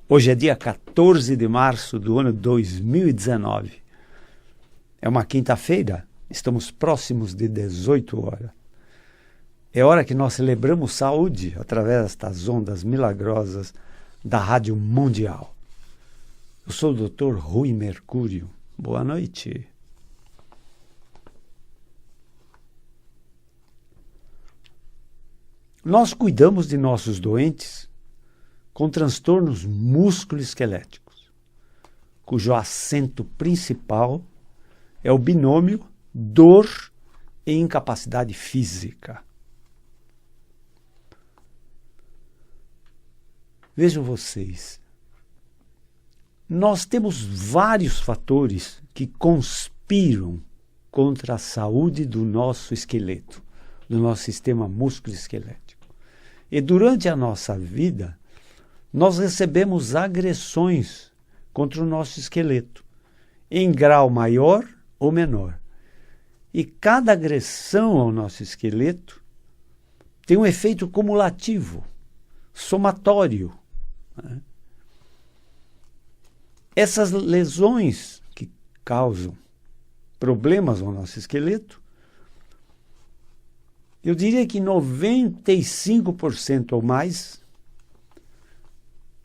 Hoje é dia 14 de março do ano 2019. É uma quinta-feira, estamos próximos de 18 horas. É hora que nós celebramos saúde através destas ondas milagrosas da Rádio Mundial. Eu sou o Dr. Rui Mercúrio. Boa noite. Nós cuidamos de nossos doentes com transtornos músculo-esqueléticos, cujo acento principal é o binômio dor e incapacidade física. Vejam vocês, nós temos vários fatores que conspiram contra a saúde do nosso esqueleto, do nosso sistema músculo-esquelético. E durante a nossa vida, nós recebemos agressões contra o nosso esqueleto, em grau maior ou menor. E cada agressão ao nosso esqueleto tem um efeito cumulativo, somatório. Né? Essas lesões que causam problemas ao nosso esqueleto, eu diria que 95% ou mais,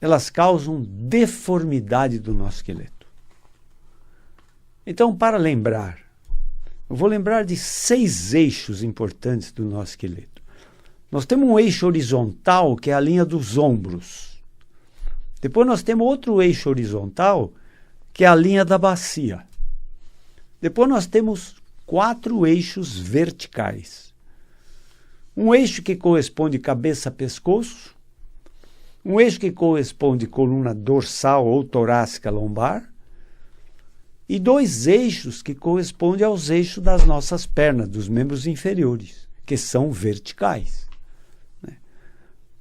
elas causam deformidade do nosso esqueleto. Então, para lembrar, eu vou lembrar de 6 eixos importantes do nosso esqueleto. Nós temos um eixo horizontal, que é a linha dos ombros. Depois nós temos outro eixo horizontal, que é a linha da bacia. Depois nós temos 4 eixos verticais. Um eixo que corresponde cabeça-pescoço, um eixo que corresponde coluna dorsal ou torácica lombar, e 2 eixos que correspondem aos eixos das nossas pernas, dos membros inferiores, que são verticais.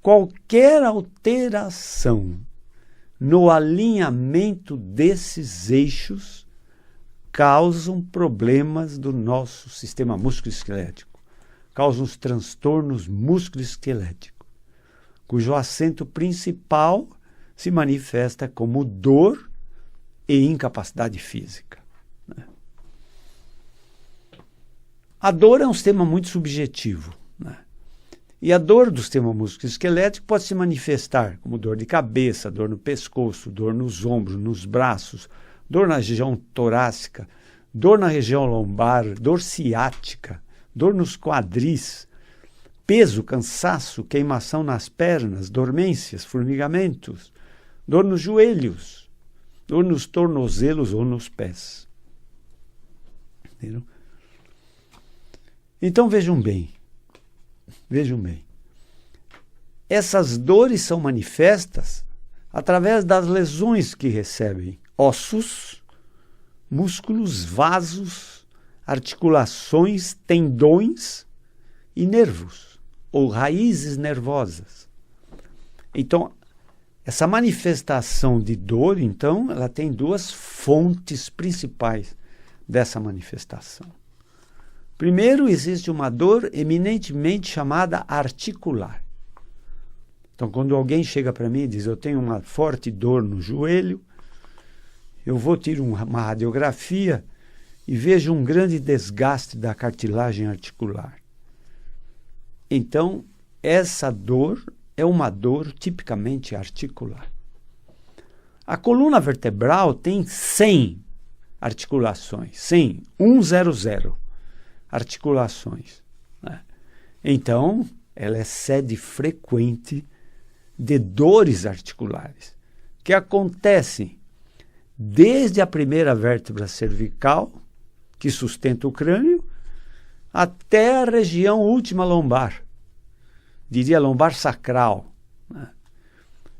Qualquer alteração no alinhamento desses eixos causam problemas do nosso sistema músculo-esquelético, causam os transtornos músculo-esqueléticos, cujo acento principal se manifesta como dor e incapacidade física. A dor é um sistema muito subjetivo, né? E a dor do sistema músculo-esquelético pode se manifestar como dor de cabeça, dor no pescoço, dor nos ombros, nos braços, dor na região torácica, dor na região lombar, dor ciática, dor nos quadris, peso, cansaço, queimação nas pernas, dormências, formigamentos, dor nos joelhos, dor nos tornozelos ou nos pés. Entendeu? Então vejam bem, essas dores são manifestas através das lesões que recebem ossos, músculos, vasos, articulações, tendões e nervos, ou raízes nervosas. Então, essa manifestação de dor, então, ela tem 2 fontes principais dessa manifestação. Primeiro, existe uma dor eminentemente chamada articular. Então, quando alguém chega para mim e diz, eu tenho uma forte dor no joelho, eu vou tirar uma radiografia e vejo um grande desgaste da cartilagem articular. Então, essa dor é uma dor tipicamente articular. A coluna vertebral tem 100 articulações, 100 articulações. Né? Então, ela é sede frequente de dores articulares, que acontecem desde a primeira vértebra cervical, que sustenta o crânio, até a região última lombar, diria lombar sacral. Né?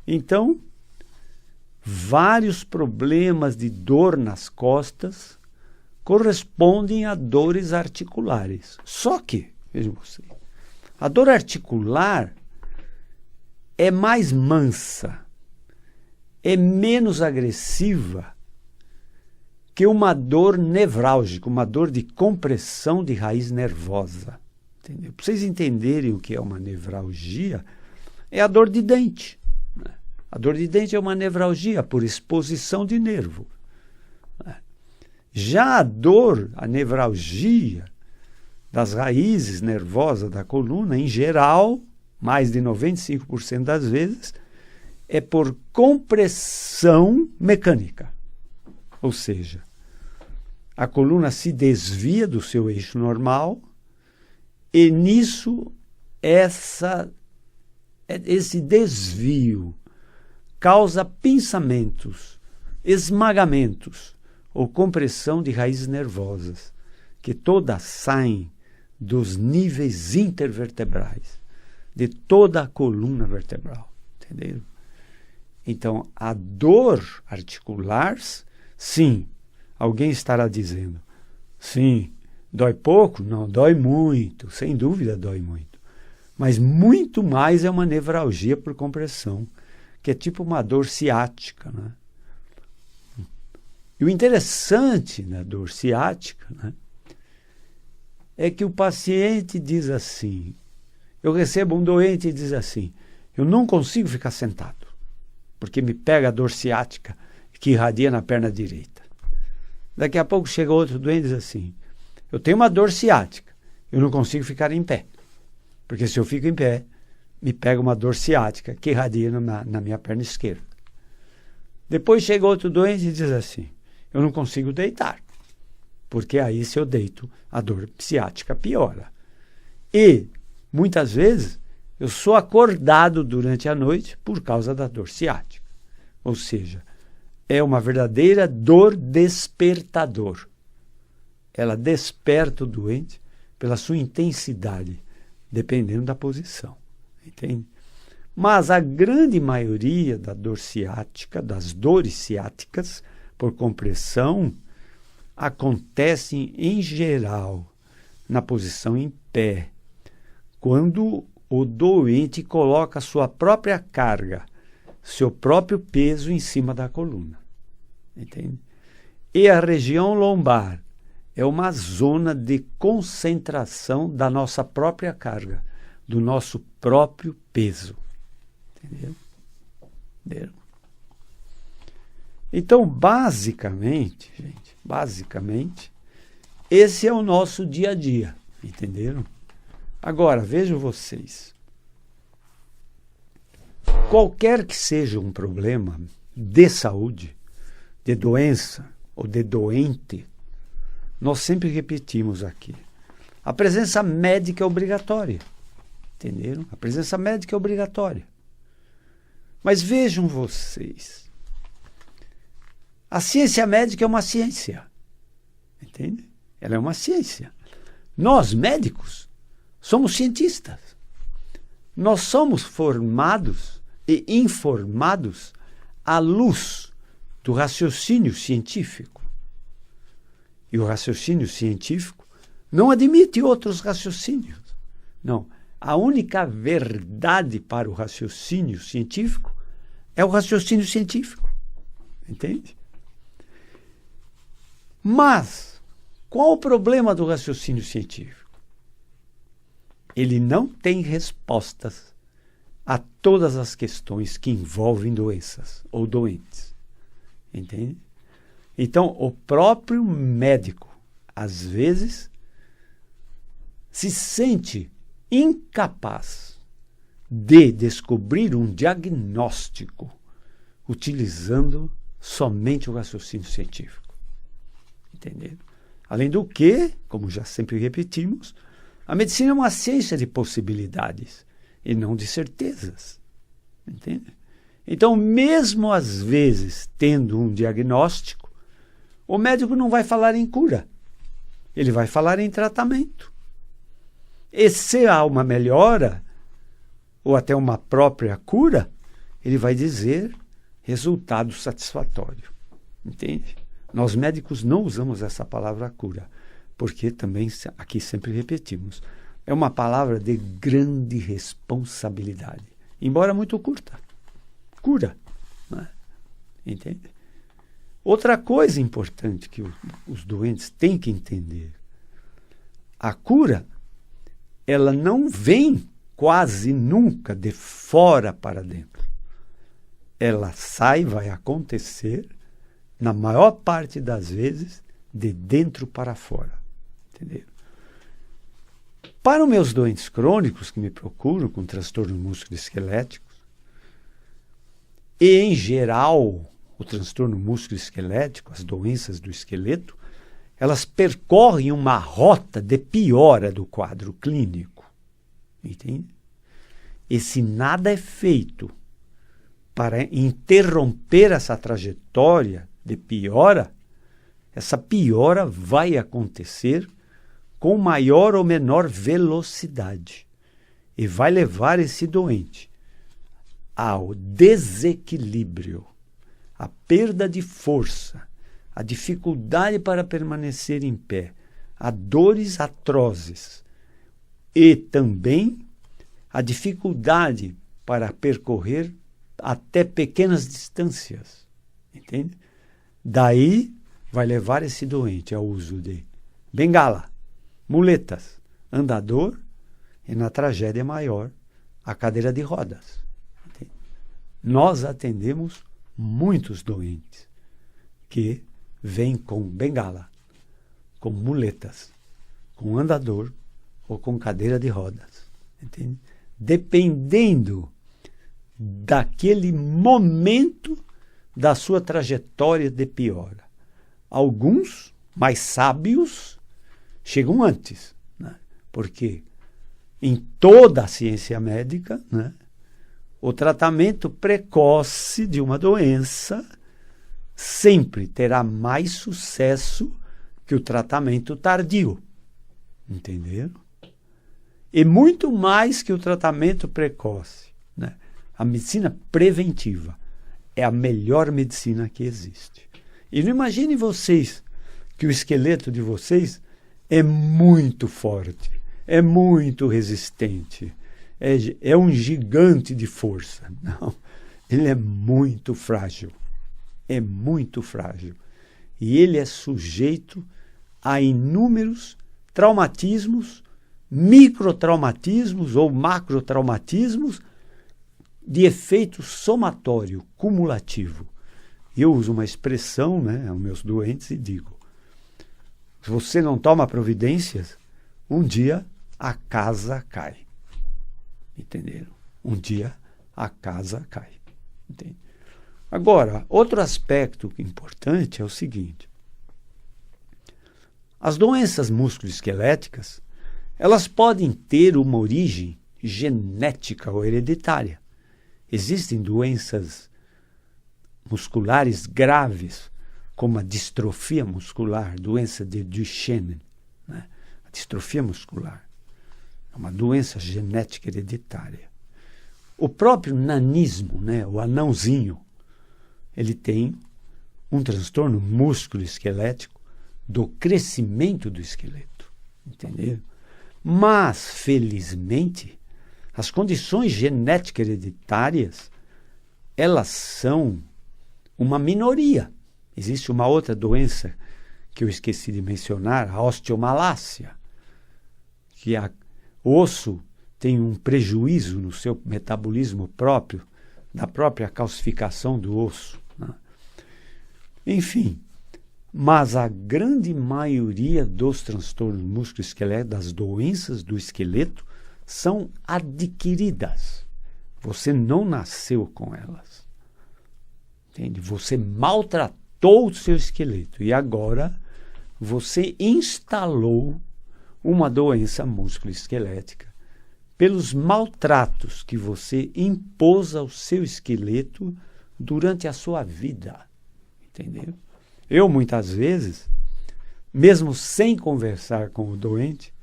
Então, vários problemas de dor nas costas correspondem a dores articulares. Só que, vejam vocês, a dor articular é mais mansa, é menos agressiva que uma dor nevrálgica, uma dor de compressão de raiz nervosa. Entendeu? Para vocês entenderem o que é uma nevralgia, é a dor de dente. Né? A dor de dente é uma nevralgia por exposição de nervo. Já a dor, a nevralgia das raízes nervosas da coluna, em geral, mais de 95% das vezes, é por compressão mecânica. Ou seja, a coluna se desvia do seu eixo normal e nisso esse desvio causa pinçamentos, esmagamentos ou compressão de raízes nervosas, que todas saem dos níveis intervertebrais, de toda a coluna vertebral. Entenderam? Então, a dor articular, sim, alguém estará dizendo, sim, dói pouco? Não, dói muito, sem dúvida dói muito. Mas muito mais é uma nevralgia por compressão, que é tipo uma dor ciática, né? E o interessante na dor ciática, né, é que o paciente diz assim, eu recebo um doente e diz assim, eu não consigo ficar sentado, porque me pega a dor ciática que irradia na perna direita. Daqui a pouco chega outro doente e diz assim, eu tenho uma dor ciática, eu não consigo ficar em pé, porque se eu fico em pé, me pega uma dor ciática que irradia na minha perna esquerda. Depois chega outro doente e diz assim, eu não consigo deitar, porque aí se eu deito, a dor ciática piora. E, muitas vezes, eu sou acordado durante a noite por causa da dor ciática. Ou seja, é uma verdadeira dor despertador. Ela desperta o doente pela sua intensidade, dependendo da posição. Entende? Mas a grande maioria da dor ciática, das dores ciáticas por compressão, acontecem em geral na posição em pé, quando o doente coloca a sua própria carga, seu próprio peso em cima da coluna. Entende? E a região lombar é uma zona de concentração da nossa própria carga, do nosso próprio peso. Entendeu? Entendeu? Então, basicamente, esse é o nosso dia a dia. Entenderam? Agora, vejam vocês. Qualquer que seja um problema de saúde, de doença ou de doente, nós sempre repetimos aqui. A presença médica é obrigatória. Entenderam? A presença médica é obrigatória. Mas vejam vocês. A ciência médica é uma ciência. Entende? Ela é uma ciência. Nós, médicos, somos cientistas. Nós somos formados e informados à luz do raciocínio científico. E o raciocínio científico não admite outros raciocínios. Não. A única verdade para o raciocínio científico é o raciocínio científico. Entende? Mas, qual o problema do raciocínio científico? Ele não tem respostas a todas as questões que envolvem doenças ou doentes. Entende? Então, o próprio médico, às vezes, se sente incapaz de descobrir um diagnóstico utilizando somente o raciocínio científico. Entendeu? Além do que, como já sempre repetimos, a medicina é uma ciência de possibilidades e não de certezas. Entende? Então, mesmo às vezes tendo um diagnóstico, o médico não vai falar em cura. Ele vai falar em tratamento. E se há uma melhora, ou até uma própria cura, ele vai dizer resultado satisfatório. Entende? Nós médicos não usamos essa palavra cura, porque também aqui sempre repetimos, é uma palavra de grande responsabilidade, embora muito curta. Cura. Né? Entende? Outra coisa importante que os doentes têm que entender, a cura, ela não vem quase nunca de fora para dentro. ela vai acontecer, na maior parte das vezes, de dentro para fora. Entendeu? Para os meus doentes crônicos que me procuram com transtornos musculoesqueléticos, e em geral, o transtorno musculoesquelético, as doenças do esqueleto, elas percorrem uma rota de piora do quadro clínico. Entende? E se nada é feito para interromper essa trajetória de piora, essa piora vai acontecer com maior ou menor velocidade e vai levar esse doente ao desequilíbrio, à perda de força, à dificuldade para permanecer em pé, a dores atrozes e também a dificuldade para percorrer até pequenas distâncias. Entende? Daí vai levar esse doente ao uso de bengala, muletas, andador e, na tragédia maior, a cadeira de rodas. Entende? Nós atendemos muitos doentes que vêm com bengala, com muletas, com andador ou com cadeira de rodas. Entende? Dependendo daquele momento da sua trajetória de piora. Alguns, mais sábios, chegam antes, né? Porque em toda a ciência médica, né, o tratamento precoce de uma doença sempre terá mais sucesso que o tratamento tardio. Entenderam? E muito mais que o tratamento precoce, né? A medicina preventiva é a melhor medicina que existe. E não imagine vocês que o esqueleto de vocês é muito forte, é muito resistente, é um gigante de força. Não, ele é muito frágil. É muito frágil. E ele é sujeito a inúmeros traumatismos, microtraumatismos ou macrotraumatismos de efeito somatório, cumulativo. Eu uso uma expressão, né, aos meus doentes e digo: se você não toma providências, um dia a casa cai. Entenderam? Um dia a casa cai. Entende? Agora, outro aspecto importante é o seguinte: as doenças musculoesqueléticas, elas podem ter uma origem genética ou hereditária. Existem doenças musculares graves, como a distrofia muscular, doença de Duchenne, né? A distrofia muscular é uma doença genética hereditária. O próprio nanismo, né? O anãozinho, ele tem um transtorno musculoesquelético do crescimento do esqueleto. Entendeu? Mas, felizmente, as condições genéticas hereditárias, elas são uma minoria. Existe uma outra doença que eu esqueci de mencionar, a osteomalácia, que o osso tem um prejuízo no seu metabolismo próprio, da própria calcificação do osso, né? Enfim, mas a grande maioria dos transtornos musculoesqueléticos, das doenças do esqueleto, são adquiridas. Você não nasceu com elas. Entende? Você maltratou o seu esqueleto e agora você instalou uma doença musculoesquelética pelos maltratos que você impôs ao seu esqueleto durante a sua vida. Entendeu? Eu, muitas vezes, mesmo sem conversar com o doente,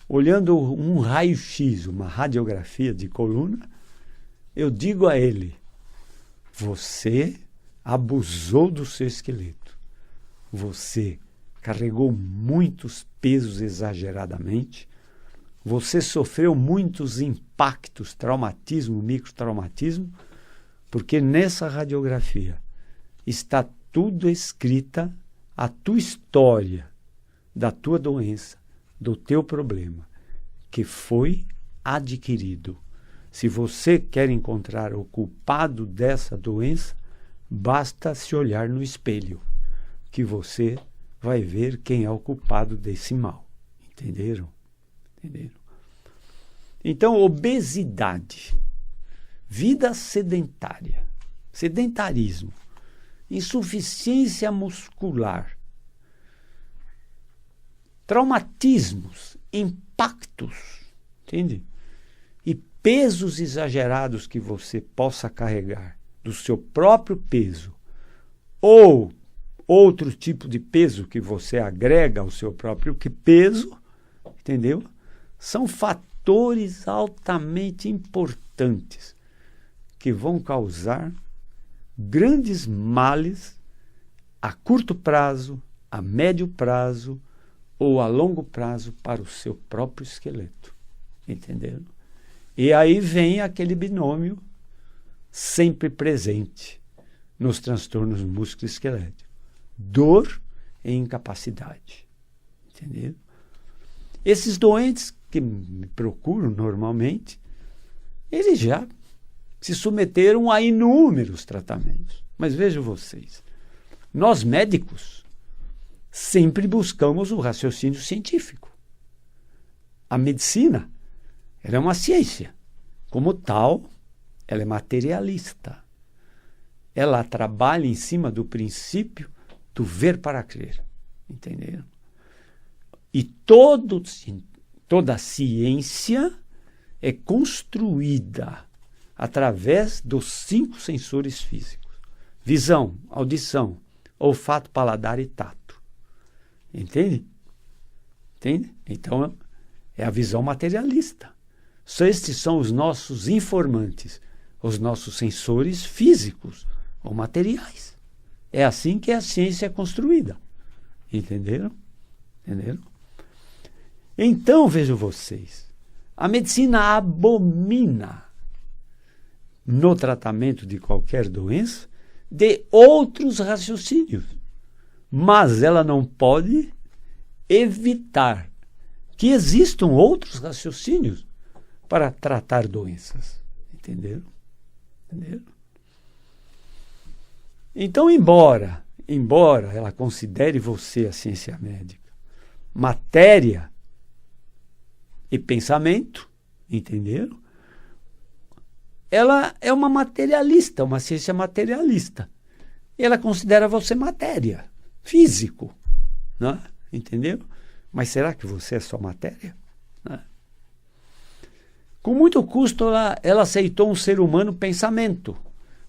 olhando um raio-x, uma radiografia de coluna, eu digo a ele: você abusou do seu esqueleto. Você carregou muitos pesos exageradamente. Você sofreu muitos impactos, traumatismo, microtraumatismo, porque nessa radiografia está tudo escrita a tua história da tua doença, do teu problema, que foi adquirido. Se você quer encontrar o culpado dessa doença, basta se olhar no espelho, que você vai ver quem é o culpado desse mal. Entenderam? Entenderam? Então, obesidade, vida sedentária, sedentarismo, insuficiência muscular, traumatismos, impactos, entende? E pesos exagerados que você possa carregar do seu próprio peso ou outro tipo de peso que você agrega ao seu próprio peso, entendeu? São fatores altamente importantes que vão causar grandes males a curto prazo, a médio prazo ou a longo prazo para o seu próprio esqueleto. Entenderam? E aí vem aquele binômio sempre presente nos transtornos musculoesqueléticos: dor e incapacidade. Entenderam? Esses doentes que me procuram normalmente, eles já se submeteram a inúmeros tratamentos. Mas vejam vocês, nós médicos sempre buscamos o raciocínio científico. A medicina, ela é uma ciência. Como tal, ela é materialista. Ela trabalha em cima do princípio do ver para crer. Entenderam? E toda a ciência é construída através dos 5 sensores físicos: visão, audição, olfato, paladar e tato. Entende? Entende? Então, é a visão materialista. Estes são os nossos informantes, os nossos sensores físicos ou materiais. É assim que a ciência é construída. Entenderam? Entenderam? Então, vejam vocês, a medicina abomina no tratamento de qualquer doença de outros raciocínios, mas ela não pode evitar que existam outros raciocínios para tratar doenças. Entenderam? Entenderam? Então, embora ela considere você, a ciência médica, matéria e pensamento, entenderam? Ela é uma materialista, uma ciência materialista. Ela considera você matéria, físico, né? Entendeu? Mas será que você é só matéria? Né? Com muito custo, ela aceitou um ser humano pensamento,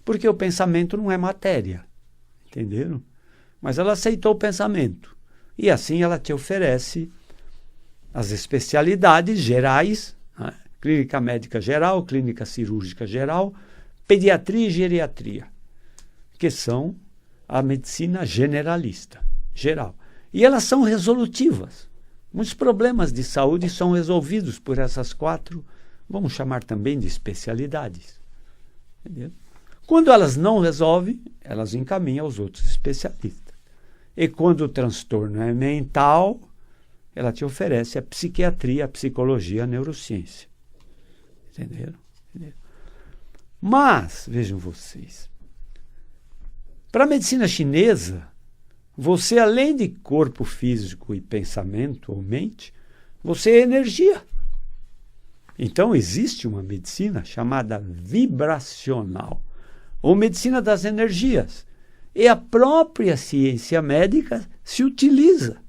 porque o pensamento não é matéria. Entenderam? Mas ela aceitou o pensamento. E assim ela te oferece as especialidades gerais, né? Clínica médica geral, clínica cirúrgica geral, pediatria e geriatria, que são a medicina generalista, geral. E elas são resolutivas. Muitos problemas de saúde são resolvidos por essas 4, vamos chamar também de especialidades. Entendeu? Quando elas não resolvem, elas encaminham aos outros especialistas. E quando o transtorno é mental, ela te oferece a psiquiatria, a psicologia, a neurociência. Entenderam? Entenderam? Mas, vejam vocês, para a medicina chinesa, você, além de corpo físico e pensamento ou mente, você é energia. Então, existe uma medicina chamada vibracional, ou medicina das energias. E a própria ciência médica se utiliza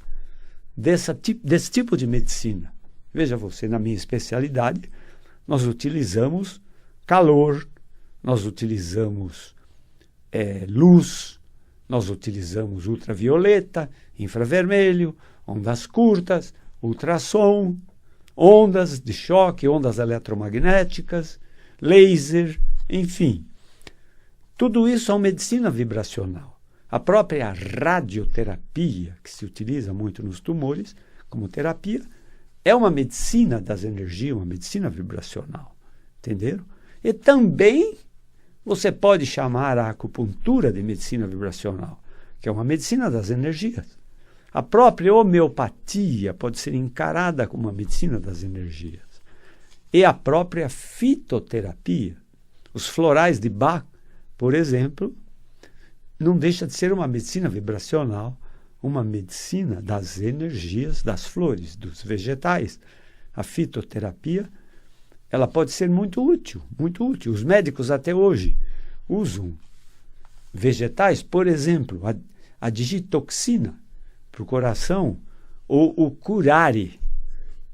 desse tipo de medicina. Veja você, na minha especialidade, nós utilizamos calor, nós utilizamos luz, nós utilizamos ultravioleta, infravermelho, ondas curtas, ultrassom, ondas de choque, ondas eletromagnéticas, laser, enfim. Tudo isso é uma medicina vibracional. A própria radioterapia, que se utiliza muito nos tumores como terapia, é uma medicina das energias, uma medicina vibracional. Entenderam? E também você pode chamar a acupuntura de medicina vibracional, que é uma medicina das energias. A própria homeopatia pode ser encarada como uma medicina das energias. e a própria fitoterapia. Os florais de Bach, por exemplo, não deixa de ser uma medicina vibracional, uma medicina das energias das flores, dos vegetais. A fitoterapia, ela pode ser muito útil, muito útil. Os médicos até hoje usam vegetais, por exemplo, a digitoxina para o coração, ou o curare.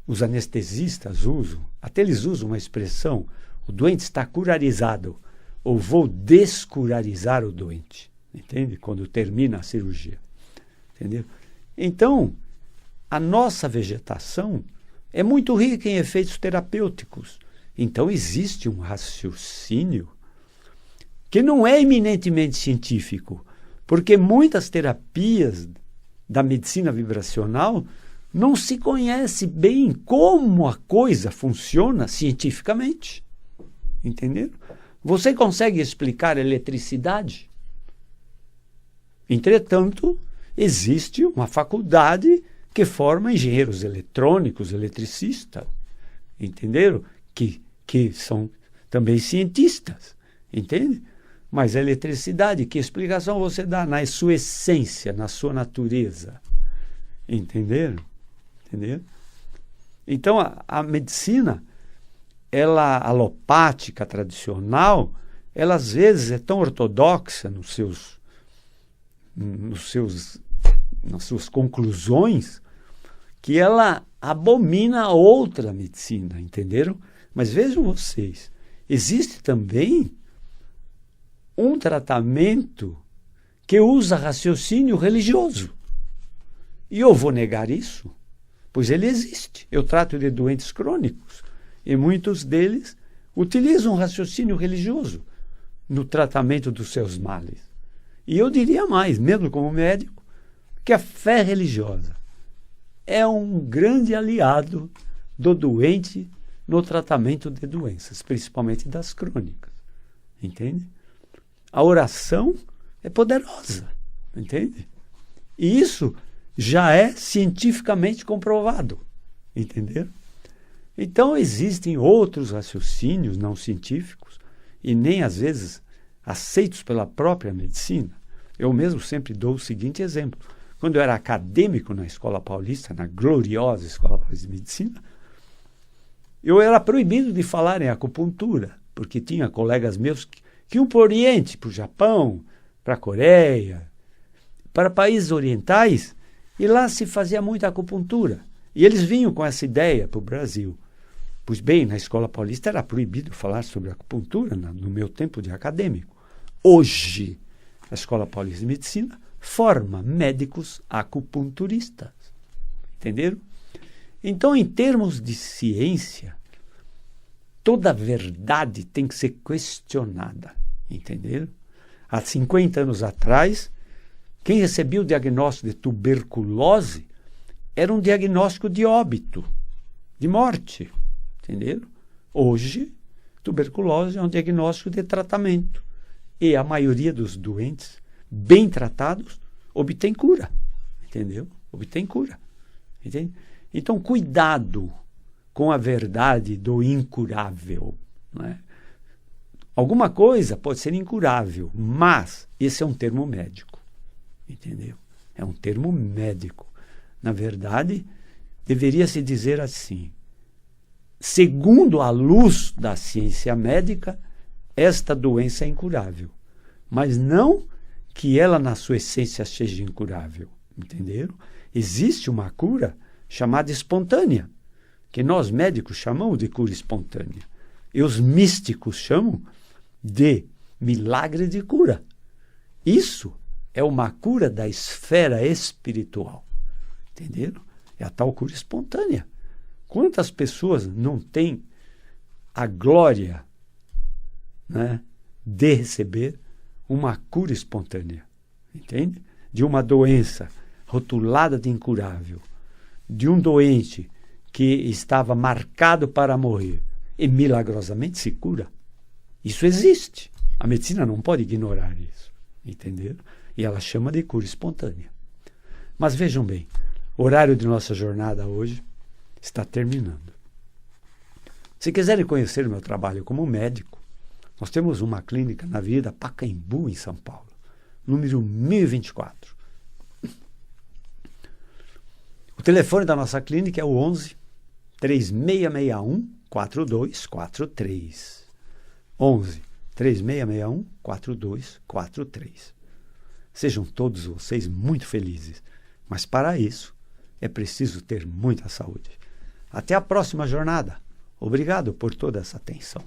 Os anestesistas usam, até eles usam uma expressão, o doente está curarizado, ou vou descurarizar o doente, entende? Quando termina a cirurgia, entendeu? Então, a nossa vegetação é muito rica em efeitos terapêuticos. Então, existe um raciocínio que não é eminentemente científico, porque muitas terapias da medicina vibracional não se conhece bem como a coisa funciona cientificamente. Entenderam? Você consegue explicar eletricidade? Entretanto, existe uma faculdade que forma engenheiros eletrônicos, eletricistas, entenderam? Que são também cientistas, entende? Mas a eletricidade, que explicação você dá na sua essência, na sua natureza? Entenderam? Entenderam? Então, a medicina, ela alopática, tradicional, ela às vezes é tão ortodoxa nas suas conclusões, que ela abomina a outra medicina, entenderam? Mas vejam vocês, existe também um tratamento que usa raciocínio religioso. E eu vou negar isso? Pois ele existe. Eu trato de doentes crônicos e muitos deles utilizam raciocínio religioso no tratamento dos seus males. E eu diria mais, mesmo como médico, que a fé religiosa é um grande aliado do doente no tratamento de doenças, principalmente das crônicas. Entende? A oração é poderosa, entende? E isso já é cientificamente comprovado, entenderam? Então existem outros raciocínios não científicos e nem às vezes aceitos pela própria medicina. Eu mesmo sempre dou o seguinte exemplo. Quando eu era acadêmico na Escola Paulista, na gloriosa Escola Paulista de Medicina, eu era proibido de falar em acupuntura, porque tinha colegas meus que iam para o Oriente, para o Japão, para a Coreia, para países orientais, e lá se fazia muita acupuntura. E eles vinham com essa ideia para o Brasil. Pois bem, na Escola Paulista era proibido falar sobre acupuntura no meu tempo de acadêmico. Hoje, a Escola Paulista de Medicina forma médicos acupunturistas. Entenderam? Então, em termos de ciência, toda verdade tem que ser questionada. Entenderam? Há 50 anos atrás, quem recebia o diagnóstico de tuberculose era um diagnóstico de óbito, de morte. Entenderam? Hoje, tuberculose é um diagnóstico de tratamento. E a maioria dos doentes, bem tratados, obtém cura. Entendeu? Obtém cura. Entende? Então, cuidado com a verdade do incurável. Não é? Alguma coisa pode ser incurável, mas esse é um termo médico. Entendeu? É um termo médico. Na verdade, deveria se dizer assim: segundo a luz da ciência médica, esta doença é incurável. Mas não que ela, na sua essência, seja incurável. Entenderam? Existe uma cura chamada espontânea, que nós médicos chamamos de cura espontânea. E os místicos chamam de milagre de cura. Isso é uma cura da esfera espiritual. Entenderam? É a tal cura espontânea. Quantas pessoas não têm a glória, né, de receber uma cura espontânea? Entende? De uma doença rotulada de incurável, de um doente que estava marcado para morrer e milagrosamente se cura. Isso existe. A medicina não pode ignorar isso. Entenderam? E ela chama de cura espontânea. Mas vejam bem, o horário de nossa jornada hoje está terminando. Se quiserem conhecer o meu trabalho como médico, nós temos uma clínica na Avenida Pacaembu, em São Paulo, número 1024. O telefone da nossa clínica é o 11 3661 4243. 11 3661 4243. Sejam todos vocês muito felizes, mas para isso é preciso ter muita saúde. Até a próxima jornada. Obrigado por toda essa atenção.